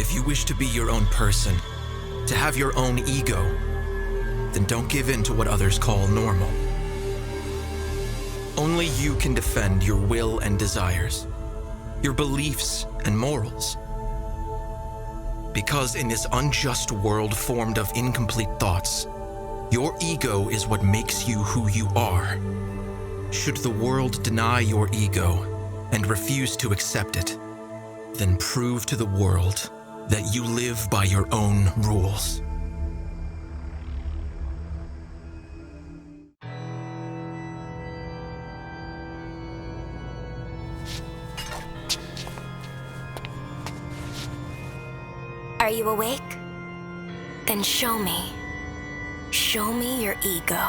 If you wish to be your own person, to have your own ego, then don't give in to what others call normal. Only you can defend your will and desires, your beliefs and morals. Because in this unjust world formed of incomplete thoughts, your ego is what makes you who you are. Should the world deny your ego and refuse to accept it, then prove to the world that you live by your own rules. Are you awake? Then show me. Show me your ego.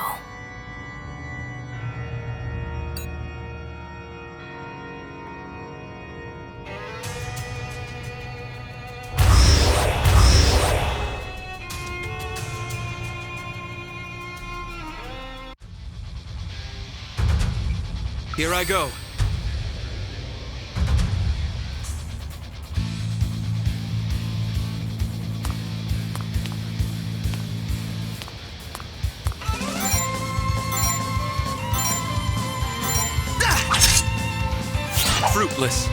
Here I go. Fruitless.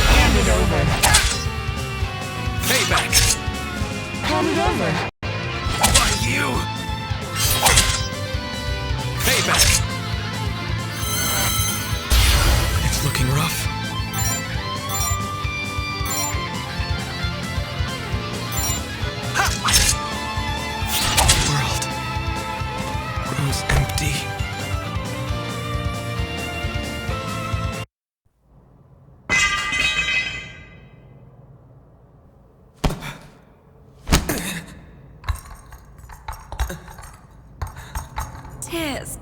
Hand it over. Payback. Hand it over. Why you? Payback. It's looking rough. The world grows empty.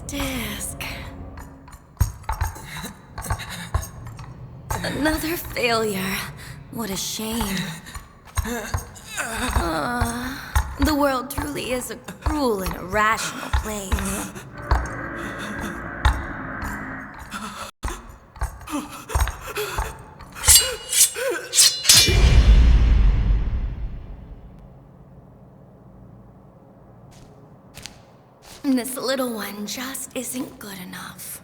Disc. Another failure. What a shame. The world truly is a cruel and irrational place. This little one just isn't good enough.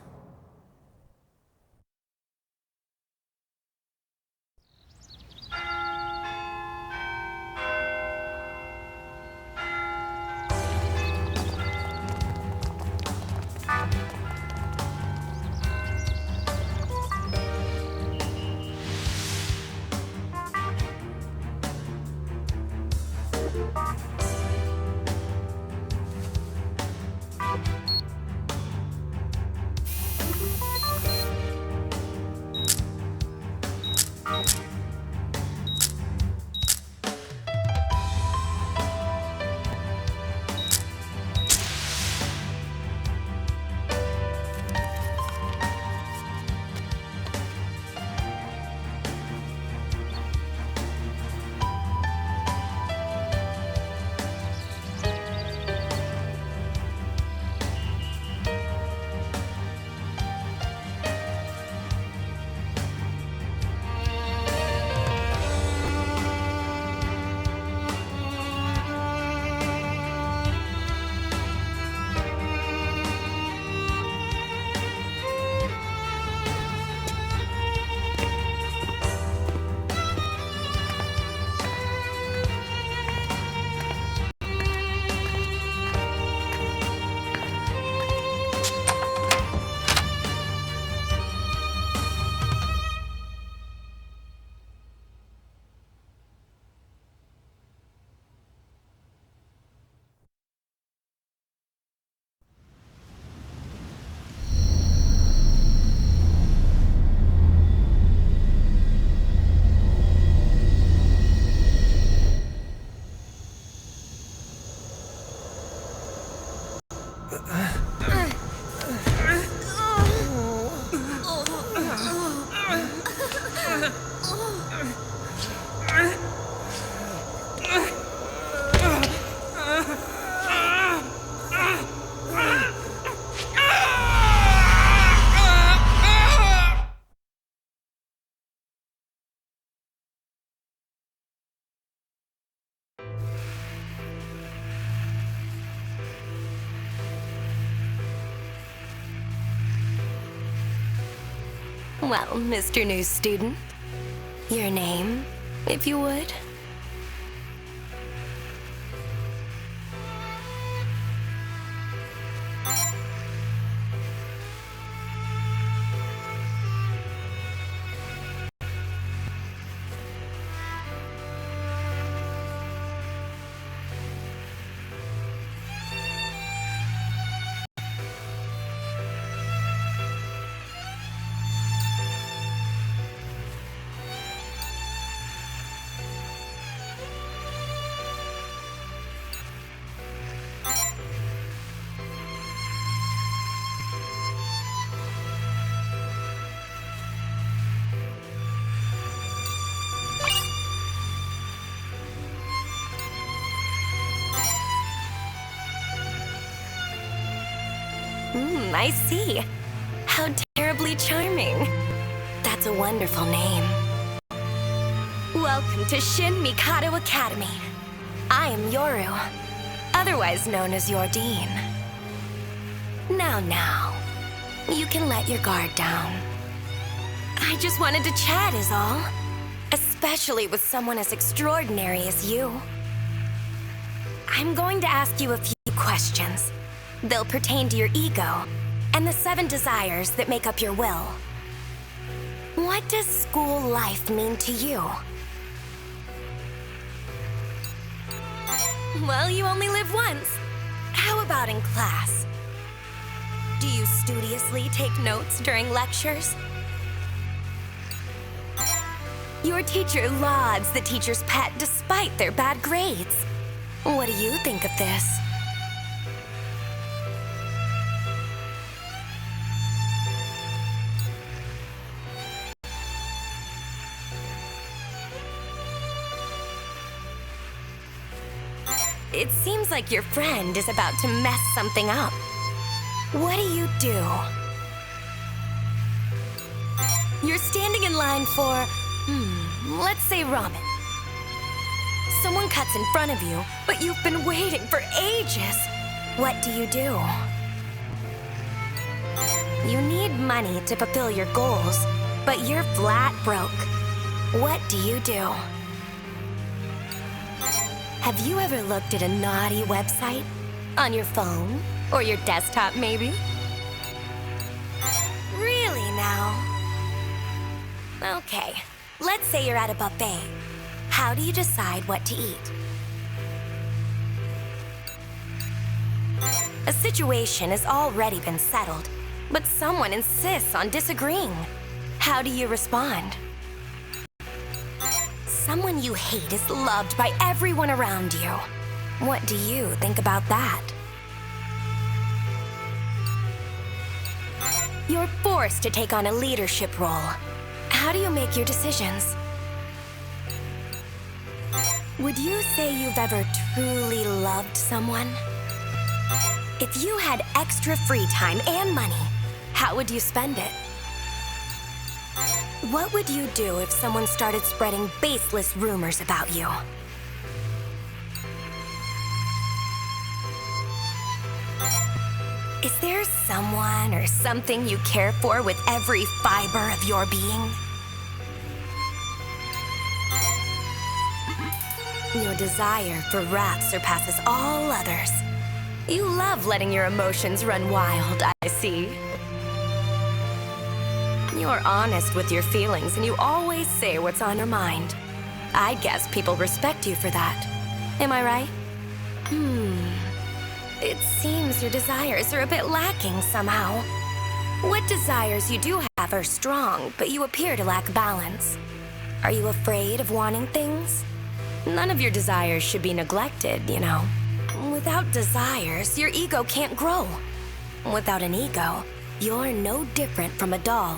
Well, Mr. New Student, your name, if you would? I see. How terribly charming. That's a wonderful name. Welcome to Shin Mikado Academy. I am Yoru, otherwise known as your dean. Now, you can let your guard down. I just wanted to chat is all. Especially with someone as extraordinary as you. I'm going to ask you a few questions. They'll pertain to your ego and the 7 desires that make up your will. What does school life mean to you? Well, you only live once. How about in class? Do you studiously take notes during lectures? Your teacher lauds the teacher's pet despite their bad grades. What do you think of this? It seems like your friend is about to mess something up. What do? You're standing in line for, let's say ramen. Someone cuts in front of you, but you've been waiting for ages. What do? You need money to fulfill your goals, but you're flat broke. What do? Have you ever looked at a naughty website? On your phone? Or your desktop, maybe? Really now? Okay, let's say you're at a buffet. How do you decide what to eat? A situation has already been settled, but someone insists on disagreeing. How do you respond? Someone you hate is loved by everyone around you. What do you think about that? You're forced to take on a leadership role. How do you make your decisions? Would you say you've ever truly loved someone? If you had extra free time and money, how would you spend it? What would you do if someone started spreading baseless rumors about you? Is there someone or something you care for with every fiber of your being? Your desire for wrath surpasses all others. You love letting your emotions run wild, I see. You're honest with your feelings and you always say what's on your mind. I guess people respect you for that. Am I right? It seems your desires are a bit lacking somehow. What desires you do have are strong, but you appear to lack balance. Are you afraid of wanting things? None of your desires should be neglected, you know. Without desires, your ego can't grow. Without an ego, you're no different from a doll.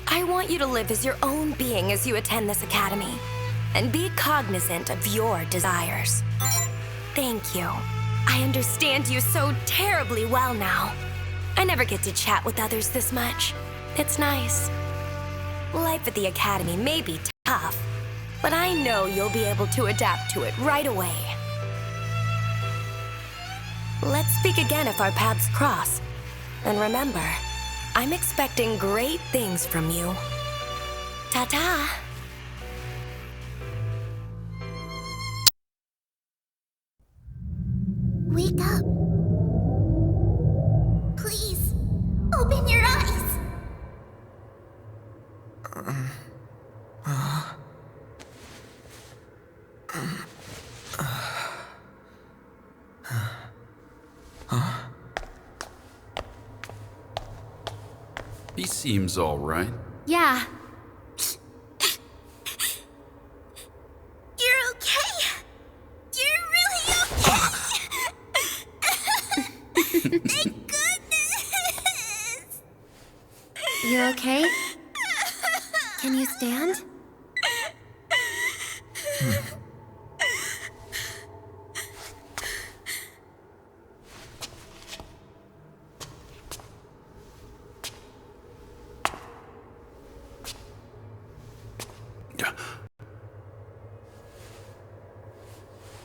I want you to live as your own being as you attend this academy, and be cognizant of your desires. Thank you. I understand you so terribly well now. I never get to chat with others this much. It's nice. Life at the academy may be tough, but I know you'll be able to adapt to it right away. Let's speak again if our paths cross. And remember, I'm expecting great things from you. Ta-ta. Wake up. Please, open your eyes. He seems all right. Yeah. You're okay. You're really okay. Thank goodness. You okay? Can you stand?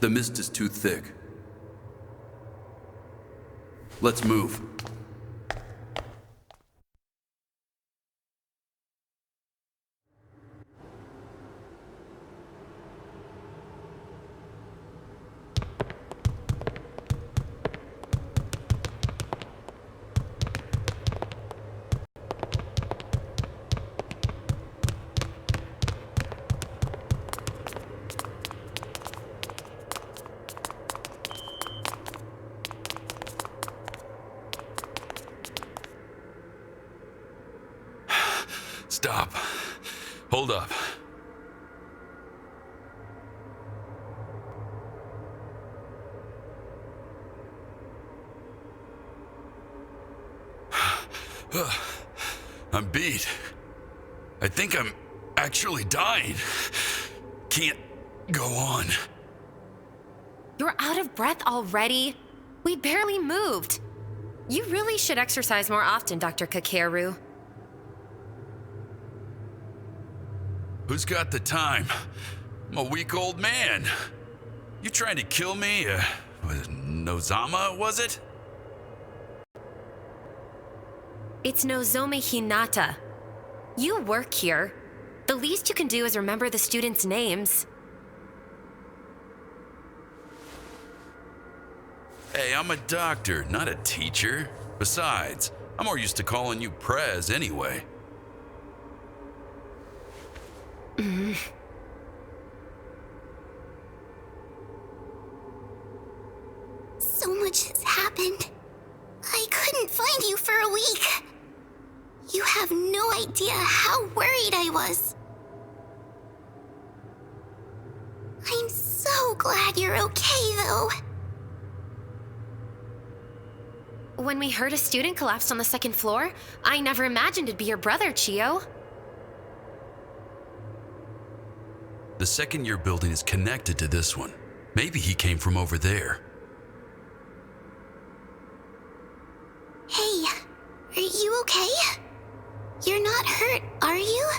The mist is too thick. Let's move. Stop. Hold up. I'm beat. I think I'm actually dying. Can't go on. You're out of breath already? We barely moved. You really should exercise more often, Dr. Kakeru. Who's got the time? I'm a weak old man. You trying to kill me? Nozama, was it? It's Nozomi Hinata. You work here. The least you can do is remember the students' names. Hey, I'm a doctor, not a teacher. Besides, I'm more used to calling you Prez anyway. So much has happened. I couldn't find you for a week. You have no idea how worried I was. I'm so glad you're okay, though. When we heard a student collapsed on the second floor, I never imagined it'd be your brother, Chio. The second-year building is connected to this one. Maybe he came from over there. Hey, are you okay? You're not hurt, are you?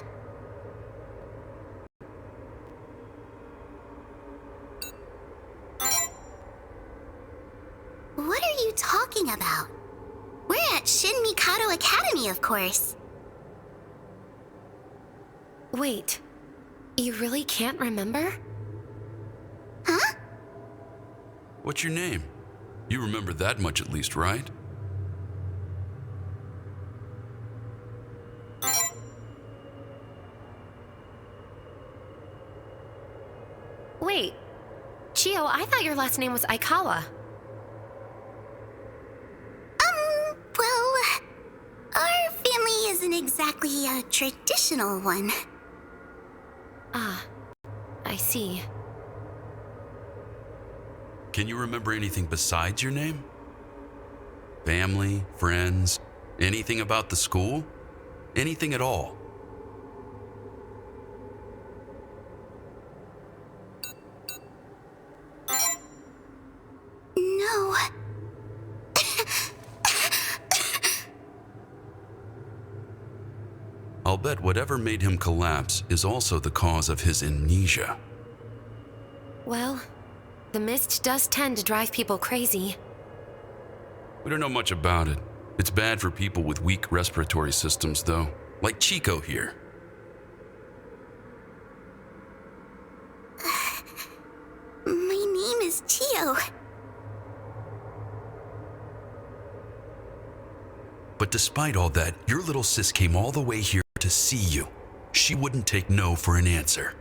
What are you talking about? We're at Shin Mikado Academy, of course. Wait, you really can't remember? Huh? What's your name? You remember that much at least, right? Wait, Chio, I thought your last name was Aikawa. Well, our family isn't exactly a traditional one. Ah, I see. Can you remember anything besides your name? Family, friends, anything about the school? Anything at all? No. I'll bet whatever made him collapse is also the cause of his amnesia. Well, the mist does tend to drive people crazy. We don't know much about it. It's bad for people with weak respiratory systems, though, like Chico here. My name is Chio. But despite all that, your little sis came all the way here to see you. She wouldn't take no for an answer.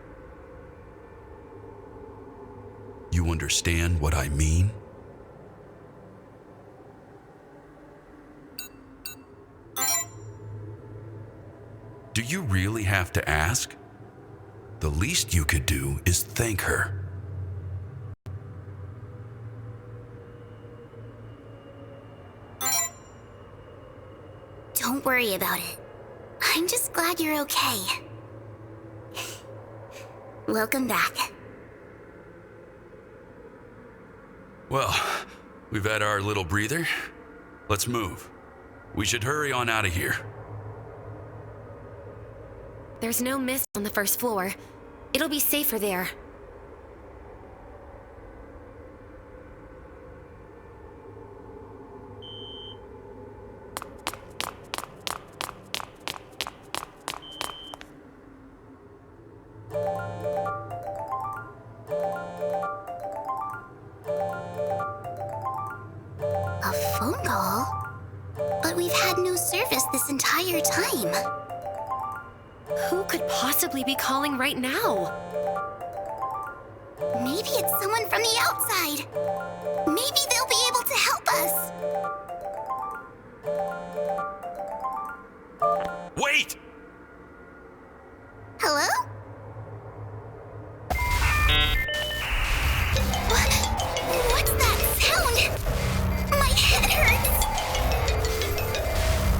You understand what I mean? Do you really have to ask? The least you could do is thank her. Don't worry about it. I'm just glad you're okay. Welcome back. Well, we've had our little breather. Let's move. We should hurry on out of here. There's no mist on the first floor. It'll be safer there. A phone call? But we've had no service this entire time. Who could possibly be calling right now? Maybe it's someone from the outside. Maybe they'll be able to help us. Wait! Hello? What's that sound? My head hurts.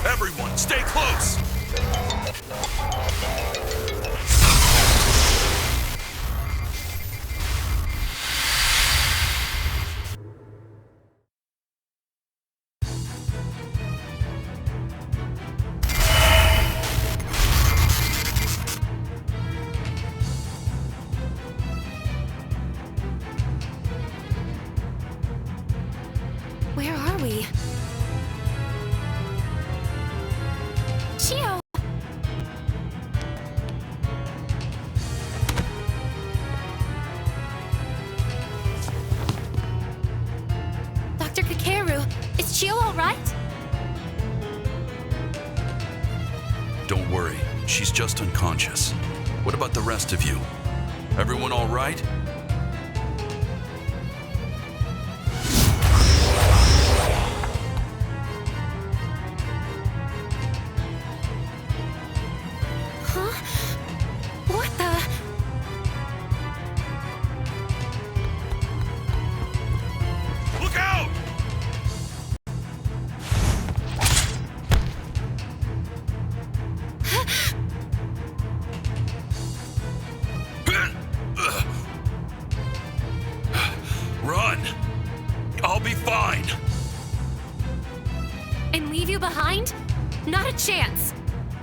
Everyone, stay close! Where are we? Chio! Dr. Kakeru, is Chio all right? Don't worry, she's just unconscious. What about the rest of you? Everyone all right? Huh? What the? Look out! Run! I'll be fine. And leave you behind? Not a chance.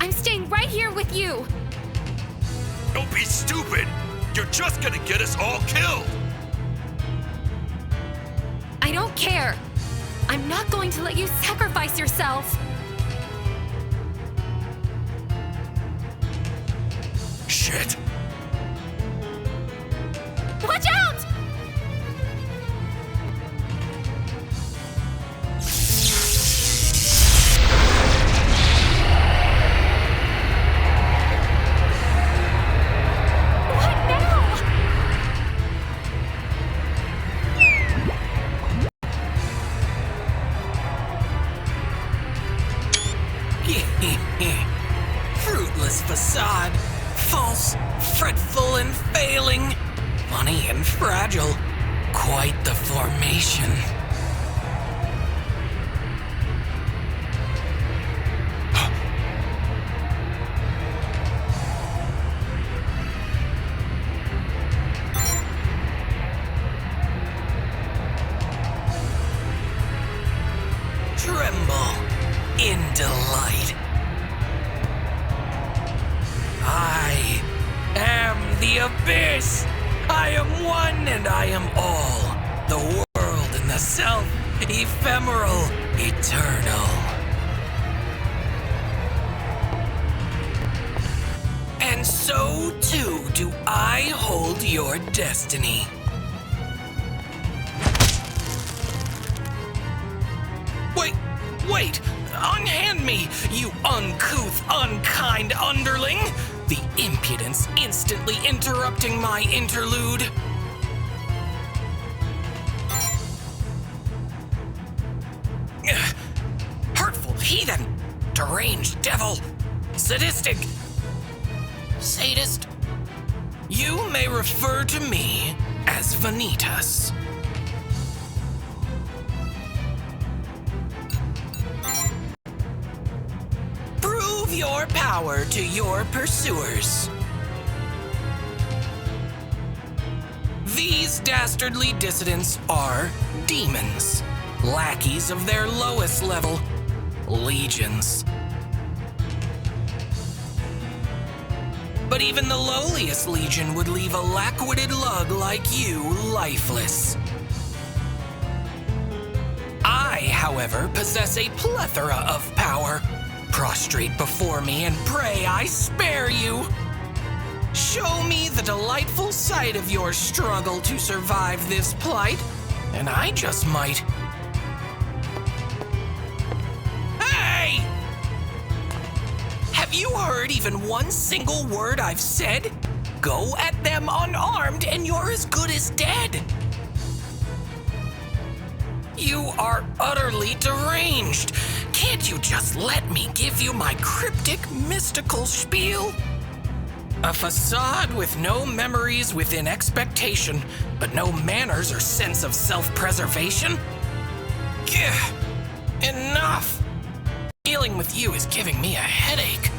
I'm staying right here with you. Don't be stupid! You're just gonna get us all killed! I don't care. I'm not going to let you sacrifice yourself. Shit! Watch out! What now? Fruitless facade, false, fretful and failing, funny and fragile, quite the formation. Tremble in delight. I am the abyss. I am one and I am all. The world and the self, ephemeral, eternal. And so too do I hold your destiny. Wait! Unhand me, you uncouth, unkind underling! The impudence instantly interrupting my interlude. Hurtful heathen, deranged devil, sadistic, sadist. You may refer to me as Vanitas. Prove your power to your pursuers. These dastardly dissidents are demons, lackeys of their lowest level, legions. But even the lowliest legion would leave a lack-witted lug like you lifeless. I, however, possess a plethora of power. Prostrate before me and pray I spare you. Show me the delightful sight of your struggle to survive this plight, and I just might. Hey! Have you heard even one single word I've said? Go at them unarmed and you're as good as dead. You are utterly deranged. Can't you just let me give you my cryptic, mystical spiel? A facade with no memories within expectation, but no manners or sense of self-preservation? Gah! Enough! Dealing with you is giving me a headache.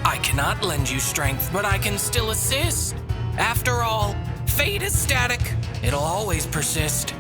I cannot lend you strength, but I can still assist. After all, fate is static. It'll always persist.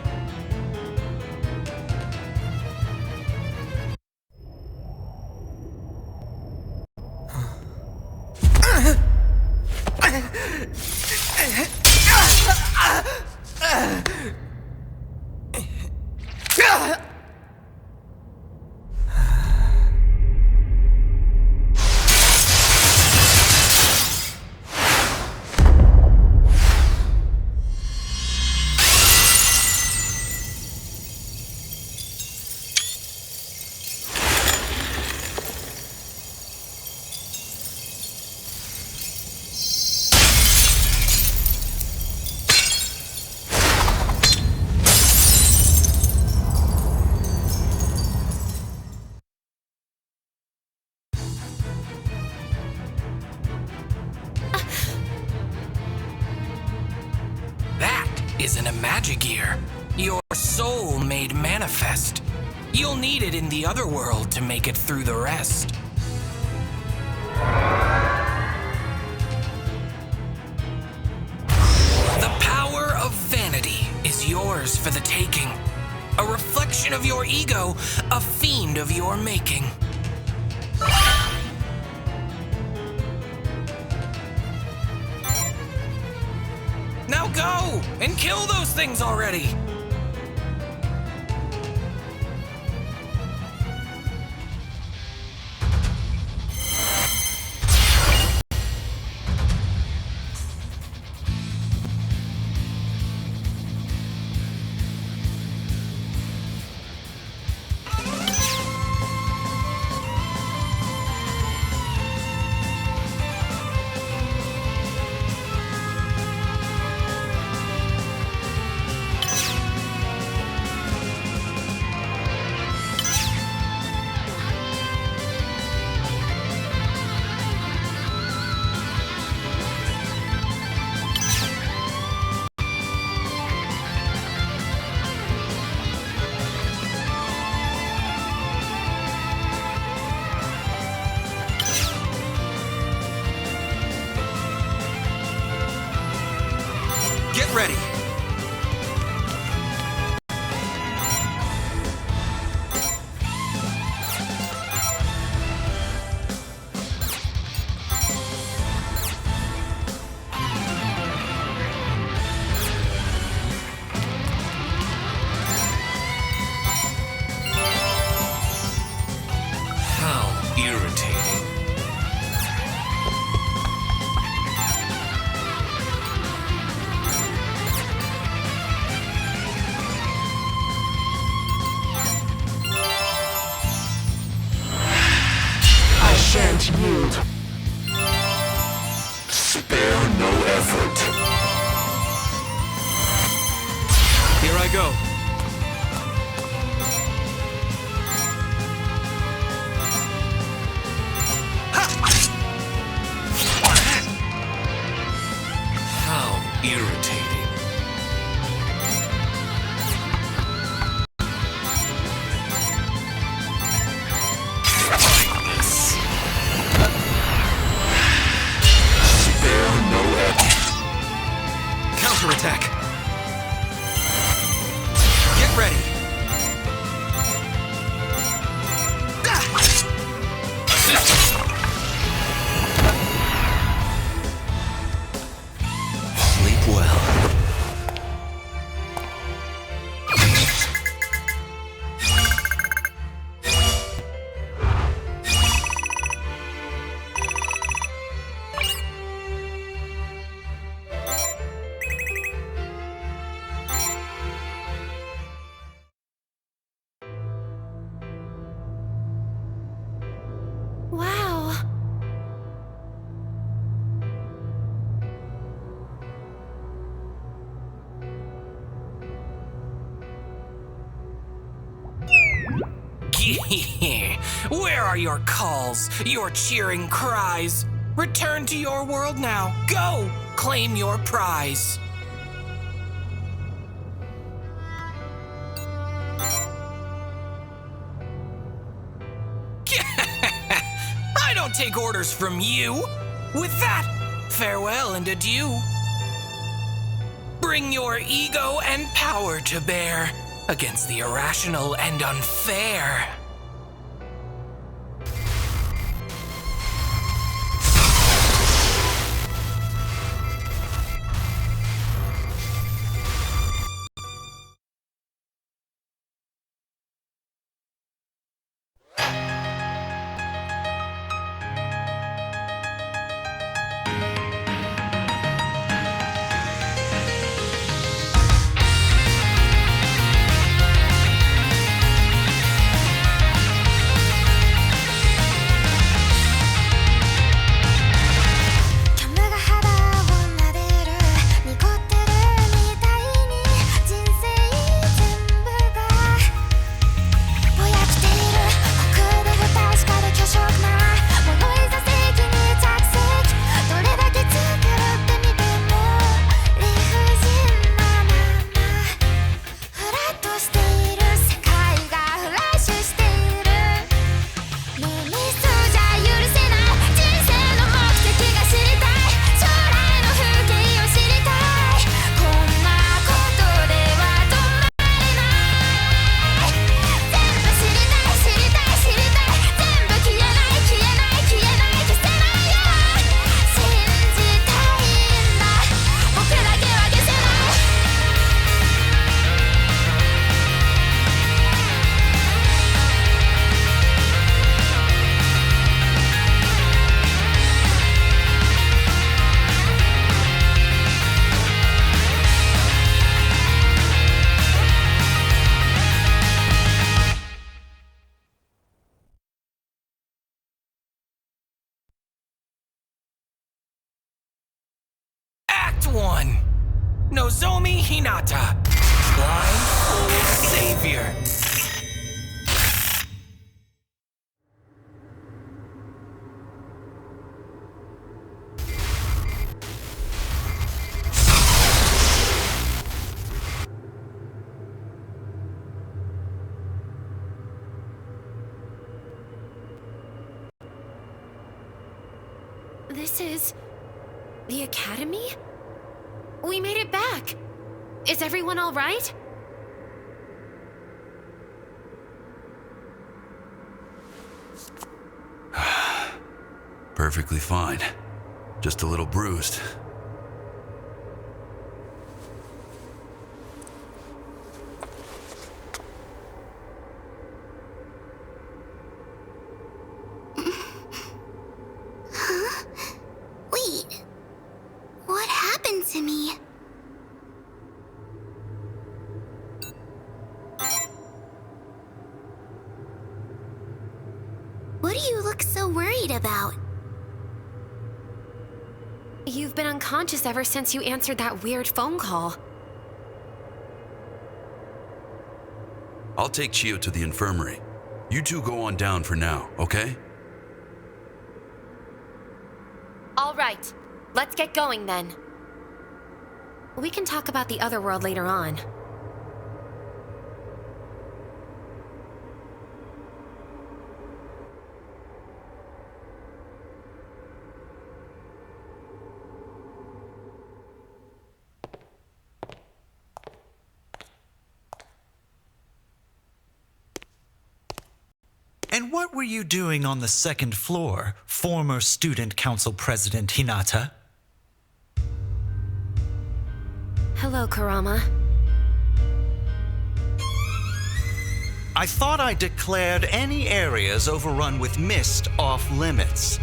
Is an Imagigear, your soul made manifest. You'll need it in the other world to make it through the rest. The power of vanity is yours for the taking. A reflection of your ego, a fiend of your making. Now go and kill those things already! Get ready. How irritating. effort. Here I go. How irritating. Mindless. Spare no effort. Counterattack. Get ready. Sleep well. Wow. Where are your calls, your cheering cries? Return to your world now. Go! Claim your prize. I don't take orders from you. With that, farewell and adieu. Bring your ego and power to bear against the irrational and unfair. Act 1. Nozomi Hinata. Blindfold Savior. This is the academy? We made it back. Is everyone all right? Perfectly fine. Just a little bruised. Wait. What happened to me? What do you look so worried about? You've been unconscious ever since you answered that weird phone call. I'll take Chio to the infirmary. You two go on down for now, okay? All right, let's get going then. We can talk about the other world later on. And what were you doing on the second floor, former Student Council President Hinata? Hello, Kurama. I thought I declared any areas overrun with mist off limits.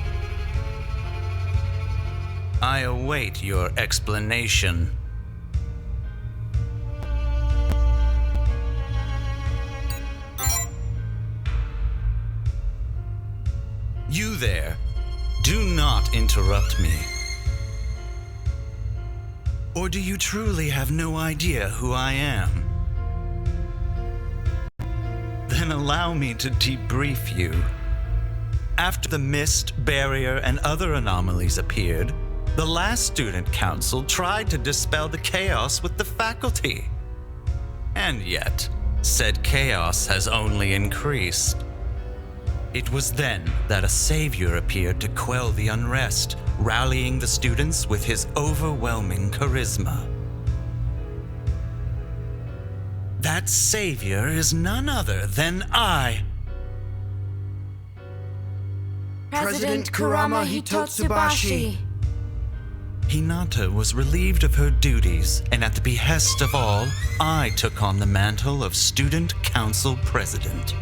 I await your explanation. You there, do not interrupt me. Or do you truly have no idea who I am? Then allow me to debrief you. After the mist, barrier, and other anomalies appeared, the last student council tried to dispel the chaos with the faculty. And yet, said chaos has only increased. It was then that a savior appeared to quell the unrest, rallying the students with his overwhelming charisma. That savior is none other than I. President Kurama Hitotsubashi. Hinata was relieved of her duties, and at the behest of all, I took on the mantle of Student Council President.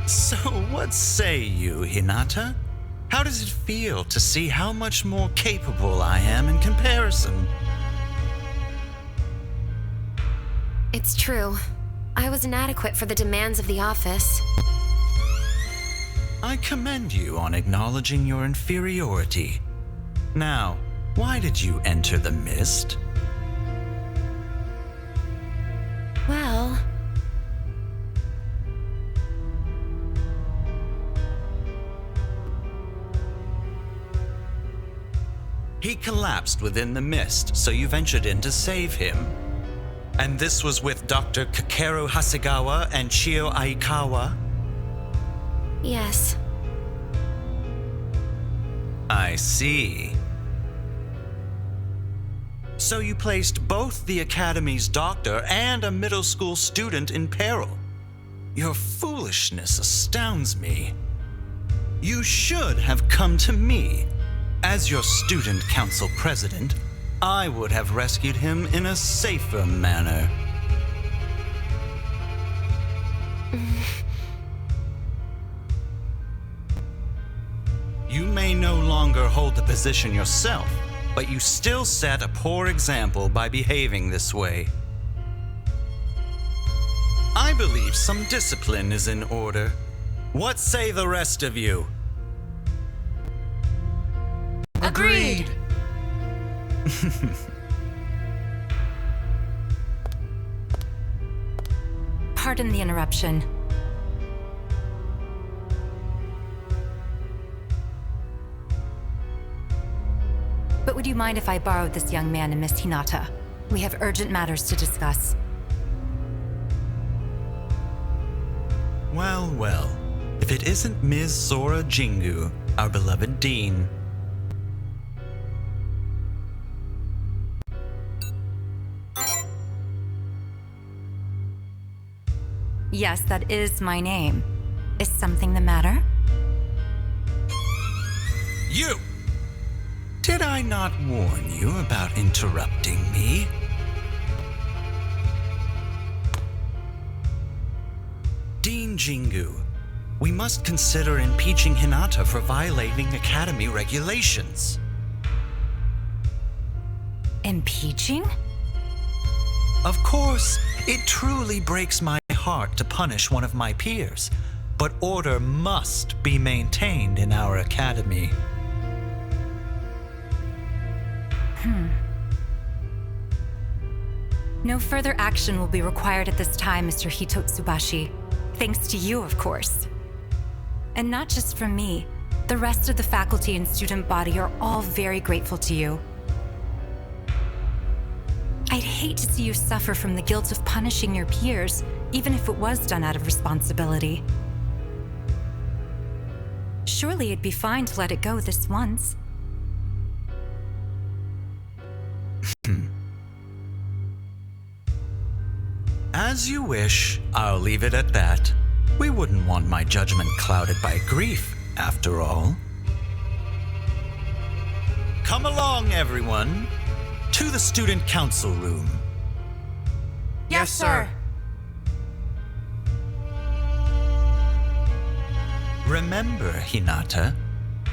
So what say you, Hinata? How does it feel to see how much more capable I am in comparison? It's true. I was inadequate for the demands of the office. I commend you on acknowledging your inferiority. Now, why did you enter the mist? Well... He collapsed within the mist, so you ventured in to save him. And this was with Dr. Kakeru Hasegawa and Chio Aikawa? yes. I see. So you placed both the Academy's doctor and a middle school student in peril. Your foolishness astounds me. You should have come to me. As your student council president, I would have rescued him in a safer manner. You may no longer hold the position yourself, but you still set a poor example by behaving this way. I believe some discipline is in order. What say the rest of you? Agreed. Pardon the interruption. But would you mind if I borrowed this young man and Miss Hinata? We have urgent matters to discuss. Well, well. If it isn't Ms. Sora Jingu, our beloved dean. Yes, that is my name. Is something the matter? You! Did I not warn you about interrupting me? Dean Jingu, we must consider impeaching Hinata for violating Academy regulations. Impeaching? Of course, it truly breaks my heart to punish one of my peers, but order must be maintained in our academy. No further action will be required at this time, Mr. Hitotsubashi. Thanks to you, of course. And not just from me. The rest of the faculty and student body are all very grateful to you. I'd hate to see you suffer from the guilt of punishing your peers, even if it was done out of responsibility. Surely it'd be fine to let it go this once. As you wish, I'll leave it at that. We wouldn't want my judgment clouded by grief, after all. Come along, everyone, to the student council room. Yes, sir. Remember, Hinata,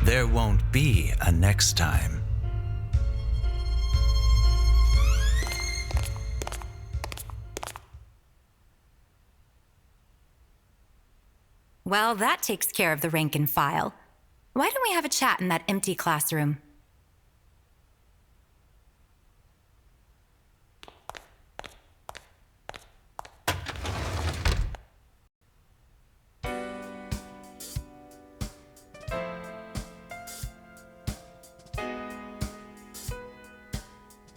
there won't be a next time. Well, that takes care of the rank and file. Why don't we have a chat in that empty classroom?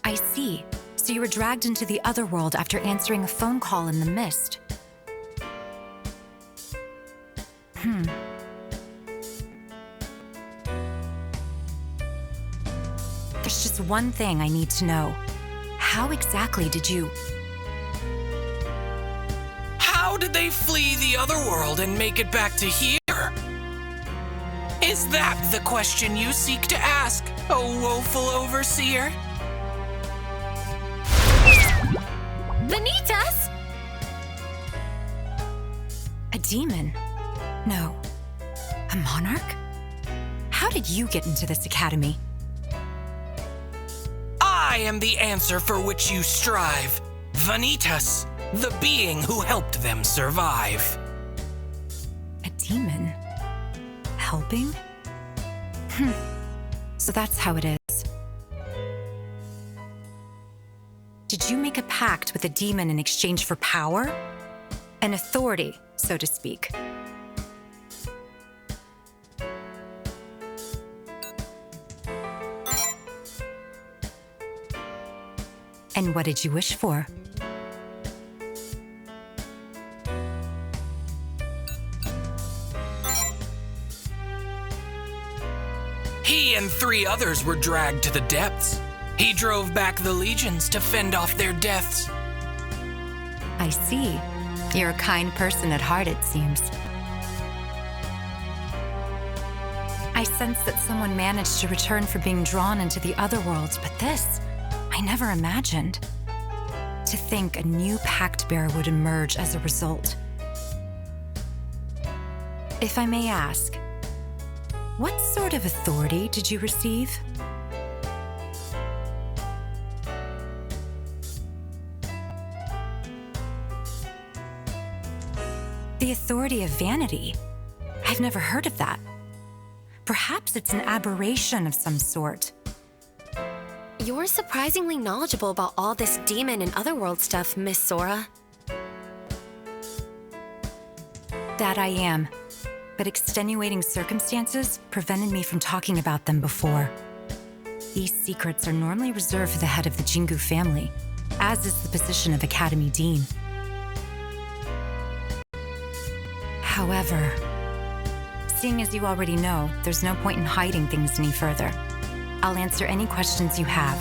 I see. So you were dragged into the other world after answering a phone call in the mist. There's just one thing I need to know. How exactly did you... How did they flee the other world and make it back to here? Is that the question you seek to ask, O woeful overseer? Vanitas! A demon? No. A monarch? How did you get into this academy? I am the answer for which you strive. Vanitas, the being who helped them survive. A demon? Helping? So that's how it is. Did you make a pact with a demon in exchange for power? An authority, so to speak. And what did you wish for? He and 3 others were dragged to the depths. He drove back the legions to fend off their deaths. I see. You're a kind person at heart, it seems. I sense that someone managed to return from being drawn into the other worlds, but this, I never imagined. To think a new pact bearer would emerge as a result. If I may ask, what sort of authority did you receive? The authority of vanity. I've never heard of that. Perhaps it's an aberration of some sort. You're surprisingly knowledgeable about all this demon and otherworld stuff, Miss Sora. That I am. But extenuating circumstances prevented me from talking about them before. These secrets are normally reserved for the head of the Jingu family, as is the position of Academy Dean. However, seeing as you already know, there's no point in hiding things any further. I'll answer any questions you have.